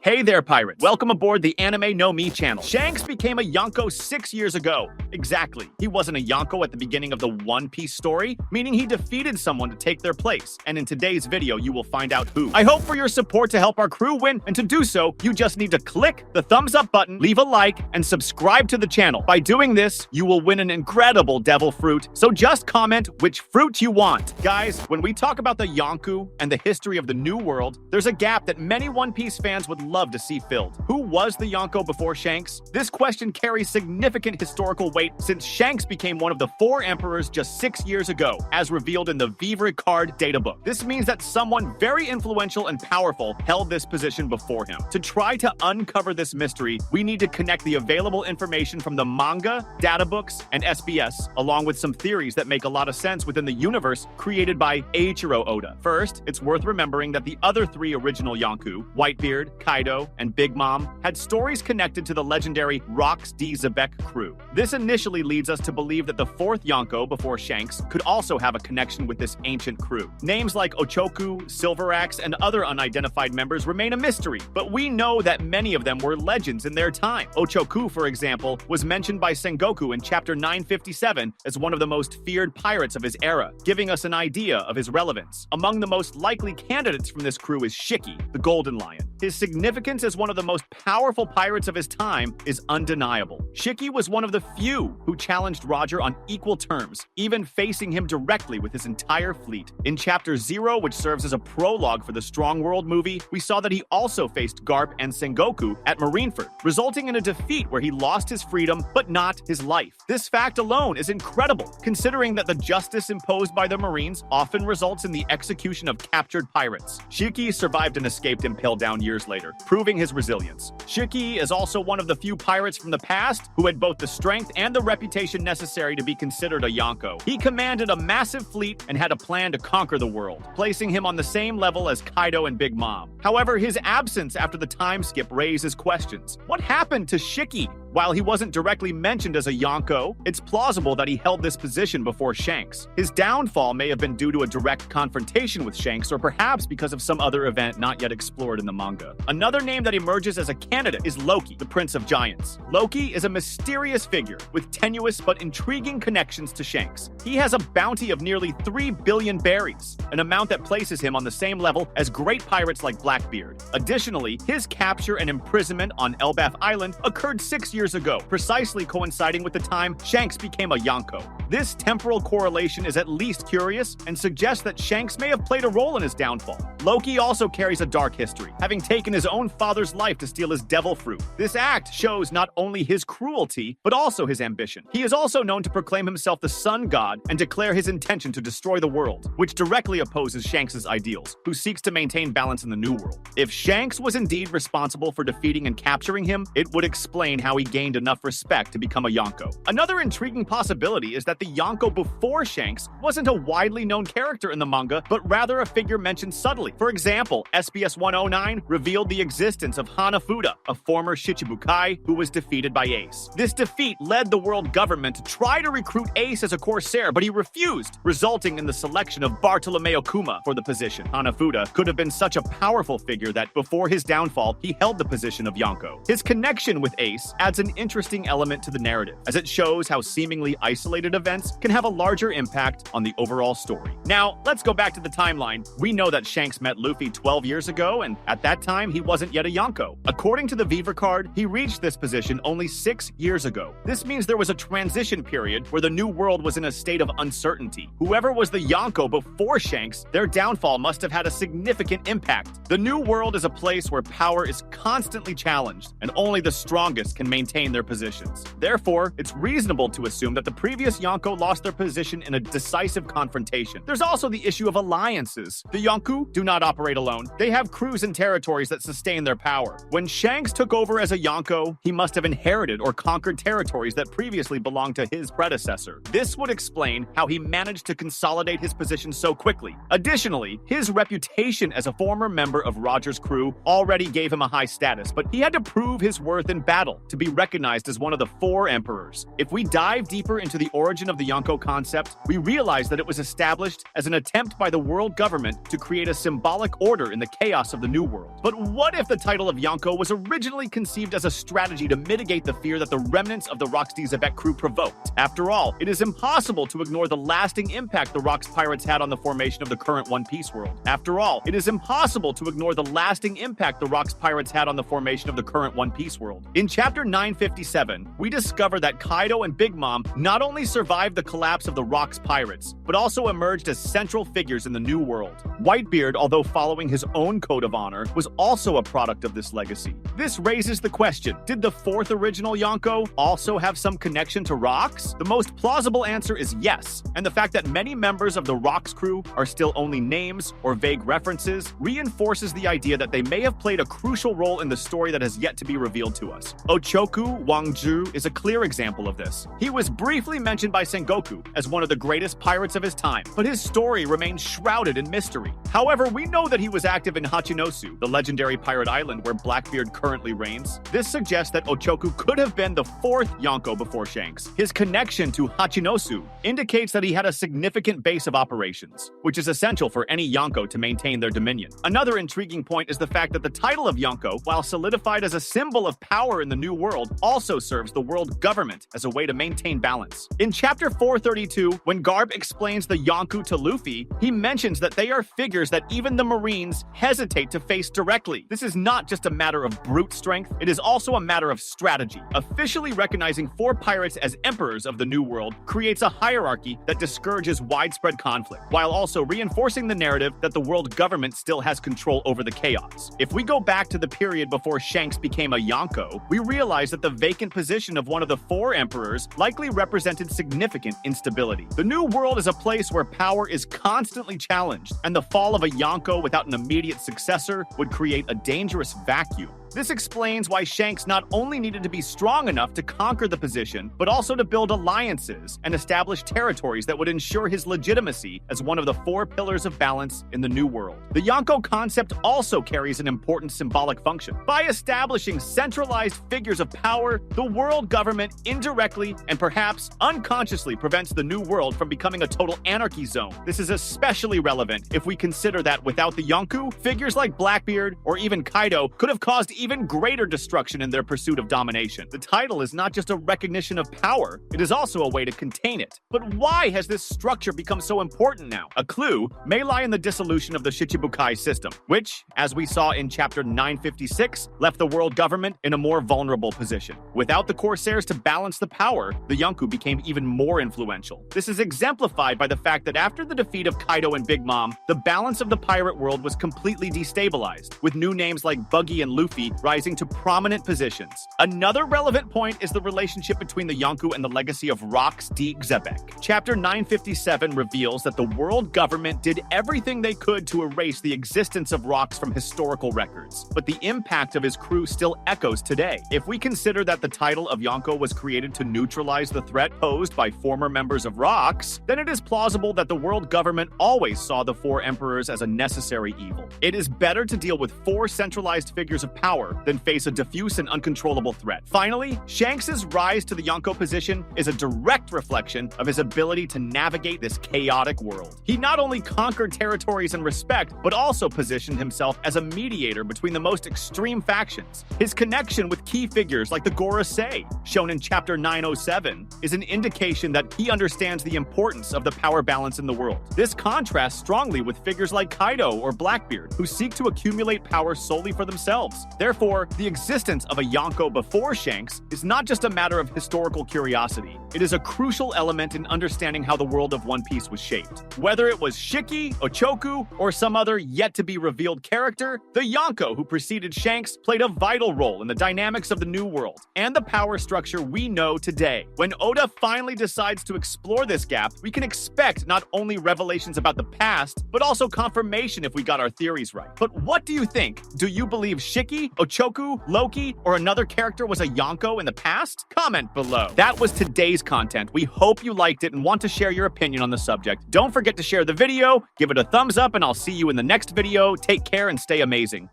Hey there, pirates. Welcome aboard the Anime No Me channel. Shanks became a Yonko 6 years ago. Exactly. He wasn't a Yonko at the beginning of the One Piece story, meaning he defeated someone to take their place. And in today's video, you will find out who. I hope for your support to help our crew win, and to do so, you just need to click the thumbs up button, leave a like, and subscribe to the channel. By doing this, you will win an incredible devil fruit, so just comment which fruit you want. Guys, when we talk about the Yonkou and the history of the New World, there's a gap that many One Piece fans would love to see filled. Who was the Yonko before Shanks? This question carries significant historical weight since Shanks became one of the 4 emperors just 6 years ago, as revealed in the Vivre Card databook. This means that someone very influential and powerful held this position before him. To try to uncover this mystery, we need to connect the available information from the manga, databooks, and SBS, along with some theories that make a lot of sense within the universe created by Eiichiro Oda. First, it's worth remembering that the other 3 original Yonkou, Whitebeard, Kaido, and Big Mom, had stories connected to the legendary Rox D. Xebec crew. This initially leads us to believe that the 4th Yonko before Shanks could also have a connection with this ancient crew. Names like Ochoku, Silverax, and other unidentified members remain a mystery, but we know that many of them were legends in their time. Ochoku, for example, was mentioned by Sengoku in chapter 957 as one of the most feared pirates of his era, giving us an idea of his relevance. Among the most likely candidates from this crew is Shiki, the Golden Lion. His significance as one of the most powerful pirates of his time is undeniable. Shiki was one of the few who challenged Roger on equal terms, even facing him directly with his entire fleet. In Chapter 0, which serves as a prologue for the Strong World movie, we saw that he also faced Garp and Sengoku at Marineford, resulting in a defeat where he lost his freedom but not his life. This fact alone is incredible, considering that the justice imposed by the Marines often results in the execution of captured pirates. Shiki survived and escaped impaled down years later, proving his resilience. Shiki is also one of the few pirates from the past who had both the strength and the reputation necessary to be considered a Yonko. He commanded a massive fleet and had a plan to conquer the world, placing him on the same level as Kaido and Big Mom. However, his absence after the time skip raises questions. What happened to Shiki? While he wasn't directly mentioned as a Yonko, it's plausible that he held this position before Shanks. His downfall may have been due to a direct confrontation with Shanks, or perhaps because of some other event not yet explored in the manga. Another name that emerges as a candidate is Loki, the Prince of Giants. Loki is a mysterious figure with tenuous but intriguing connections to Shanks. He has a bounty of nearly 3 billion berries, an amount that places him on the same level as great pirates like Blackbeard. Additionally, his capture and imprisonment on Elbaf Island occurred 6 years ago, precisely coinciding with the time Shanks became a Yonko. This temporal correlation is at least curious and suggests that Shanks may have played a role in his downfall. Loki also carries a dark history, having taken his own father's life to steal his devil fruit. This act shows not only his cruelty, but also his ambition. He is also known to proclaim himself the sun god and declare his intention to destroy the world, which directly opposes Shanks' ideals, who seeks to maintain balance in the New World. If Shanks was indeed responsible for defeating and capturing him, it would explain how he gained enough respect to become a Yonko. Another intriguing possibility is that the Yonko before Shanks wasn't a widely known character in the manga, but rather a figure mentioned subtly. For example, SBS 109 revealed the existence of Hanafuda, a former Shichibukai who was defeated by Ace. This defeat led the world government to try to recruit Ace as a corsair, but he refused, resulting in the selection of Bartolomeo Kuma for the position. Hanafuda could have been such a powerful figure that before his downfall, he held the position of Yonko. His connection with Ace adds an interesting element to the narrative, as it shows how seemingly isolated events can have a larger impact on the overall story. Now, let's go back to the timeline. We know that Shanks met Luffy 12 years ago, and at that time, he wasn't yet a Yonko. According to the Vivre Card, he reached this position only 6 years ago. This means there was a transition period where the New World was in a state of uncertainty. Whoever was the Yonko before Shanks, their downfall must have had a significant impact. The New World is a place where power is constantly challenged, and only the strongest can maintain their positions. Therefore, it's reasonable to assume that the previous Yonko lost their position in a decisive confrontation. There's also the issue of alliances. The Yonkou do not operate alone. They have crews and territories that sustain their power. When Shanks took over as a Yonko, he must have inherited or conquered territories that previously belonged to his predecessor. This would explain how he managed to consolidate his position so quickly. Additionally, his reputation as a former member of Roger's crew already gave him a high status, but he had to prove his worth in battle to be recognized as one of the 4 emperors. If we dive deeper into the origin of the Yonko concept, we realize that it was established as an attempt by the world government to create a symbolic order in the chaos of the New World. But what if the title of Yonko was originally conceived as a strategy to mitigate the fear that the remnants of the Rock's Zebek crew provoked? After all, it is impossible to ignore the lasting impact the Rock's pirates had on the formation of the current One Piece world. After all, it is impossible to ignore the lasting impact the Rock's pirates had on the formation of the current One Piece world. In chapter 957, we discover that Kaido and Big Mom not only survived the collapse of the Rock's pirates, but also emerged as central figures in the New World. Whitebeard, although following his own code of honor, was also a product of this legacy. This raises the question, did the fourth original Yonko also have some connection to Rocks? The most plausible answer is yes, and the fact that many members of the Rocks crew are still only names or vague references reinforces the idea that they may have played a crucial role in the story that has yet to be revealed to us. Ochoku Wangju is a clear example of this. He was briefly mentioned by Sengoku as one of the greatest pirates of his time, but his story remains shrouded in mystery. However, we know that he was active in Hachinosu, the legendary pirate island where Blackbeard currently reigns. This suggests that Ochoku could have been the fourth Yonko before Shanks. His connection to Hachinosu indicates that he had a significant base of operations, which is essential for any Yonko to maintain their dominion. Another intriguing point is the fact that the title of Yonko, while solidified as a symbol of power in the New World, also serves the world government as a way to maintain balance. In chapter 432, when Garp explains the Yonkou to Luffy, he mentions that they are figures that even the Marines hesitate to face directly. This is not just a matter of brute strength, it is also a matter of strategy. Officially recognizing four pirates as emperors of the New World creates a hierarchy that discourages widespread conflict, while also reinforcing the narrative that the world government still has control over the chaos. If we go back to the period before Shanks became a Yonko, we realize that the vacant position of one of the four emperors likely represented significant instability. The New World is a place where power is constantly challenged, and the fall of a Yonko without an immediate successor would create a dangerous vacuum. This explains why Shanks not only needed to be strong enough to conquer the position, but also to build alliances and establish territories that would ensure his legitimacy as one of the four pillars of balance in the New World. The Yonko concept also carries an important symbolic function. By establishing centralized figures of power, the world government indirectly and perhaps unconsciously prevents the New World from becoming a total anarchy zone. This is especially relevant if we consider that without the Yonkou, figures like Blackbeard or even Kaido could have caused even greater destruction in their pursuit of domination. The title is not just a recognition of power, it is also a way to contain it. But why has this structure become so important now? A clue may lie in the dissolution of the Shichibukai system, which, as we saw in chapter 956, left the world government in a more vulnerable position. Without the Corsairs to balance the power, the Yonkou became even more influential. This is exemplified by the fact that after the defeat of Kaido and Big Mom, the balance of the pirate world was completely destabilized, with new names like Buggy and Luffy rising to prominent positions. Another relevant point is the relationship between the Yonkou and the legacy of Rock's Zebek. Chapter 957 reveals that the world government did everything they could to erase the existence of Rocks from historical records, but the impact of his crew still echoes today. If we consider that the title of Yonko was created to neutralize the threat posed by former members of Rocks, then it is plausible that the world government always saw the four emperors as a necessary evil. It is better to deal with four centralized figures of power than face a diffuse and uncontrollable threat. Finally, Shanks' rise to the Yonko position is a direct reflection of his ability to navigate this chaotic world. He not only conquered territories and respect, but also positioned himself as a mediator between the most extreme factions. His connection with key figures like the Gorosei, shown in chapter 907, is an indication that he understands the importance of the power balance in the world. This contrasts strongly with figures like Kaido or Blackbeard, who seek to accumulate power solely for themselves. Therefore, the existence of a Yonko before Shanks is not just a matter of historical curiosity. It is a crucial element in understanding how the world of One Piece was shaped. Whether it was Shiki, Ochoku, or some other yet-to-be-revealed character, the Yonko who preceded Shanks played a vital role in the dynamics of the New World and the power structure we know today. When Oda finally decides to explore this gap, we can expect not only revelations about the past, but also confirmation if we got our theories right. But what do you think? Do you believe Shiki, Ochoku, Loki, or another character was a Yonko in the past? Comment below. That was today's content. We hope you liked it and want to share your opinion on the subject. Don't forget to share the video, give it a thumbs up, and I'll see you in the next video. Take care and stay amazing.